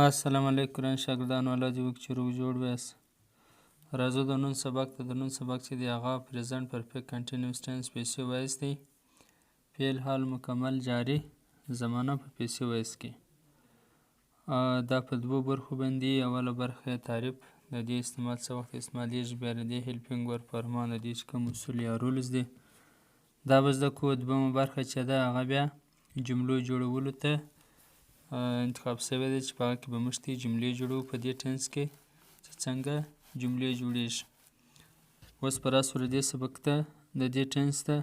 السلام علیکم ګران شاګردانو، الله دې وکړي چې روغ جوړ ویاست. راځو د نن سبق ته. د نن سبق چې دی هغه پریزنټ پرفیکټ کنټینیوس ټینس پیسیو وایس دی. فعل حال مکمل جاري زمانه په پیسیو وایس کې. دا په دوو برخو باندې. اوله برخه یې تعریف، د دې استعمال څه وخت استعمالیږي، بیا د دې هیلپینګ ورب فرمان د دې چې کوم اصول یا رولز دي دا به زده کوو. دویمه برخه چې ده هغه بیا جملو جوړولو ته انتخاب شوی دی چې په هغه کې به موږ جملې جوړوو په دې ټینس کې چې څنګه جملې جوړیږي. اوس په راسو دې سبق ته د دې ټینس ته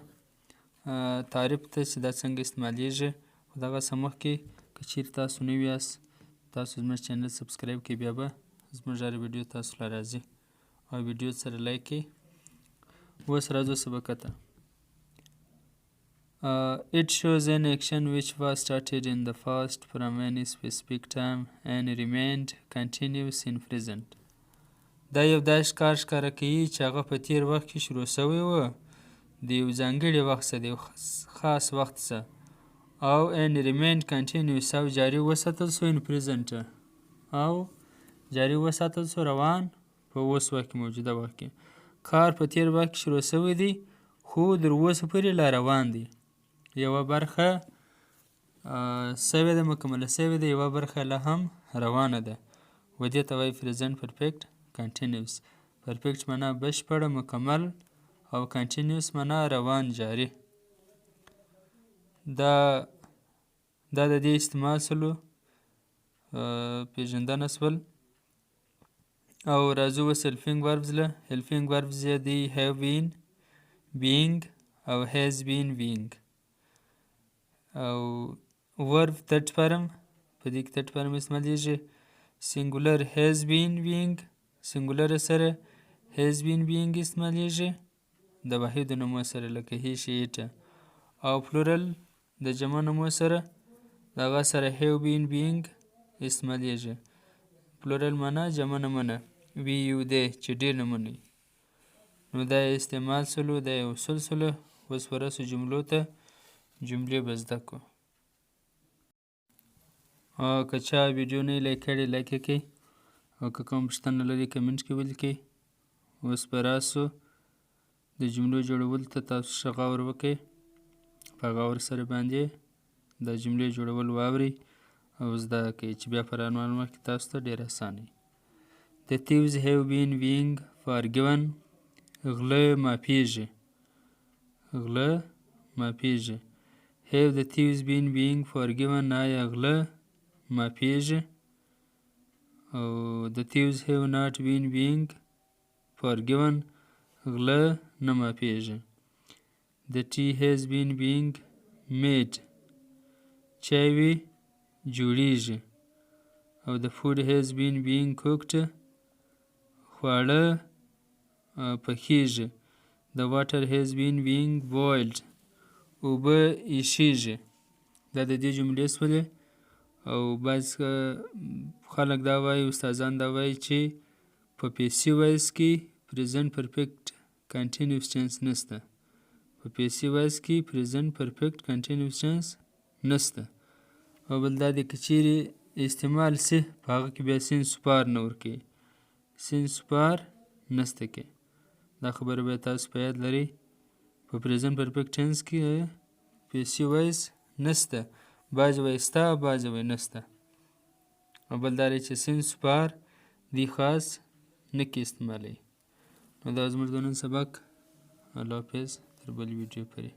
تعریف ته چې دا څنګه استعمالیږي. خو دغه څه مخکې که چیرې تاسو نوي یاست تاسو زموږ چینل سبسکرایب کړئ، بیا به زموږ هر ویډیو تاسو له راځي او ویډیو سره لایک کړئ. اوس راځو سبق ته. It shows an action which was started in the past from any specific time and remained continuous in present. دا یو داسې کار ښکاره کوي چې هغه په تیر وخت کې شروع شوی و د یو ځانګړي وخت څخه، د یو خاص وخت څخه، او and remained continuous او جاري وساتل شو in present او جاري وساتل شو روان په اوس وخت کې، موجوده وخت کې. کار په تیر وخت کې شروع شوی دی خو در اوسه پورې لا روان دی. یوه برخه سوې ده، مکمله سوې ده، یوه برخه لا هم روانه ده و دې ته وایي پریزنټ پرفیکټ کنټینیوس. پرفیکټ معنا بشپړه، مکمل، او کنټینیوس معنا روان، جاري. دا د دې استعمال سلو پیژندنه سول. او راځو اوس هیلپینګ وربز له. هیلپینګ وربز یې دی have been being او has been being. او ورب ترډ فرم، په دې کې ترډ فرم استعمالیږي. سینګولر has been being، سینګولر سره has been being استعمالیږي د واحدو نومو سره لکه he she it. او پلورل د جمع نومو سره دغه سره have been being استعمالیږي. پلورل معنا جمع نومونه we you they چې ډېر نومونه. نو دا استعمال سلو، دا یې اصول سلو. اوس به راسو جملو ته. جملې به زده کړو. که چا ویډیو نه لایک کړی لایک یې کړئ، او که کوم پوښتنه لري کمنټ کې ولیکئ. اوس به راسو د جملو جوړولو ته. تاسو ښه غور وکړئ، په غور سره باندې د جملې جوړول واورئ او زده کړئ چې بیا په روان وخت کې تاسو ته ډېر اسانه وي. The thieves have been being forgiven. غله معافیږي، غله معافیږي. Have the thieves been being forgiven؟ آیا غله معافیږي؟ او the thieves have not been being forgiven، غله نه معافیږي. The tea has been being made، چای جوړیږي. او the food has been being cooked، خواړه پخیږي. The water has been being boiled، اوبه ایشیږي. دا د دې جملې سولې. او بعض خلک دا وایي، استادان دا وایي چې په پیسیو وایس کې پریزنټ پرفیکټ کنټینیوس ټینس نشته. په پیسیو وایس کې پریزنټ پرفیکټ کنټینیوس ټینس نشته. او بل دا دی که چیرې استعمال سي په هغه کې بیا سین سپار نه ورکوي، سین سپار نشته کې. دا خبره باید تاسو په یاد لرئ. په پریزنټ پرفیکټ ټینس کې پیسیو وایس نشته، بعضې وایي شته، بعضې وایي نشته. او بل دا دی چې سین سپار دی خاص نه کې استعمالوي. نو دا زموږ د نن سبق. الله حافظ، تر بل ویډیو پورې.